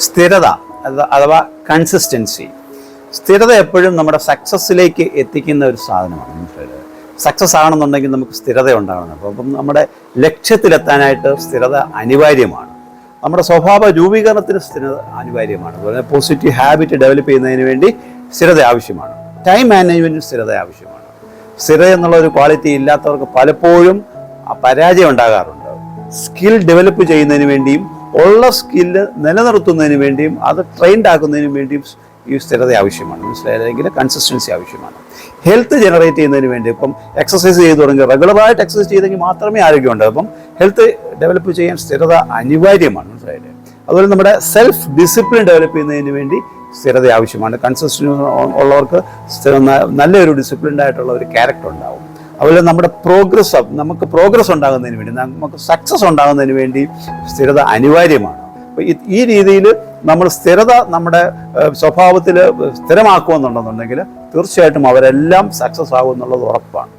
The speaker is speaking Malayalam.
സ്ഥിരത അഥവാ കൺസിസ്റ്റൻസി. സ്ഥിരത എപ്പോഴും നമ്മുടെ സക്സസ്സിലേക്ക് എത്തിക്കുന്ന ഒരു സാധനമാണ്. മനസ്സിലായത്? സക്സസ് ആണെന്നുണ്ടെങ്കിൽ നമുക്ക് സ്ഥിരത ഉണ്ടാകണം. അപ്പം നമ്മുടെ ലക്ഷ്യത്തിലെത്താനായിട്ട് സ്ഥിരത അനിവാര്യമാണ്. നമ്മുടെ സ്വഭാവ രൂപീകരണത്തിന് സ്ഥിരത അനിവാര്യമാണ്. അതുപോലെ പോസിറ്റീവ് ഹാബിറ്റ് ഡെവലപ്പ് ചെയ്യുന്നതിന് വേണ്ടി സ്ഥിരത ആവശ്യമാണ്. ടൈം മാനേജ്മെൻറ്റിന് സ്ഥിരത ആവശ്യമാണ്. സ്ഥിരത എന്നുള്ള ഒരു ക്വാളിറ്റി ഇല്ലാത്തവർക്ക് പലപ്പോഴും പരാജയം ഉണ്ടാകാറുണ്ട്. സ്കിൽ ഡെവലപ്പ് ചെയ്യുന്നതിന് വേണ്ടിയും ഉള്ള സ്കില്ല് നിലനിർത്തുന്നതിന് വേണ്ടിയും അത് ട്രെയിൻഡ് ആക്കുന്നതിന് വേണ്ടിയും ഈ സ്ഥിരത ആവശ്യമാണ്. മനസ്സിലായില്ലെങ്കിൽ കൺസിസ്റ്റൻസി ആവശ്യമാണ്. ഹെൽത്ത് ജനറേറ്റ് ചെയ്യുന്നതിന് വേണ്ടി ഇപ്പം എക്സസൈസ് ചെയ്ത് തുടങ്ങി റെഗുലറായിട്ട് എക്സസൈസ് ചെയ്തെങ്കിൽ മാത്രമേ ആരോഗ്യം ഉണ്ടാകും. അപ്പം ഹെൽത്ത് ഡെവലപ്പ് ചെയ്യാൻ സ്ഥിരത അനിവാര്യമാണ്. മനസ്സിലായില്ലേ? അതുപോലെ നമ്മുടെ സെൽഫ് ഡിസിപ്ലിൻ ഡെവലപ്പ് ചെയ്യുന്നതിന് വേണ്ടി സ്ഥിരത ആവശ്യമാണ്. കൺസിസ്റ്റൻസി ഉള്ളവർക്ക് നല്ലൊരു ഡിസിപ്ലിൻഡ് ആയിട്ടുള്ള ഒരു ക്യാരക്ടർ ഉണ്ടാവും. അതുപോലെ നമ്മുടെ നമുക്ക് പ്രോഗ്രസ് ഉണ്ടാകുന്നതിന് വേണ്ടി, നമുക്ക് സക്സസ് ഉണ്ടാകുന്നതിന് വേണ്ടി സ്ഥിരത അനിവാര്യമാണ്. അപ്പോൾ ഈ രീതിയിൽ നമ്മൾ സ്ഥിരത നമ്മുടെ സ്വഭാവത്തിൽ സ്ഥിരമാക്കുമെന്നുണ്ടെന്നുണ്ടെങ്കിൽ തീർച്ചയായിട്ടും അവരെല്ലാം സക്സസ് ആകുമെന്നുള്ളത് ഉറപ്പാണ്.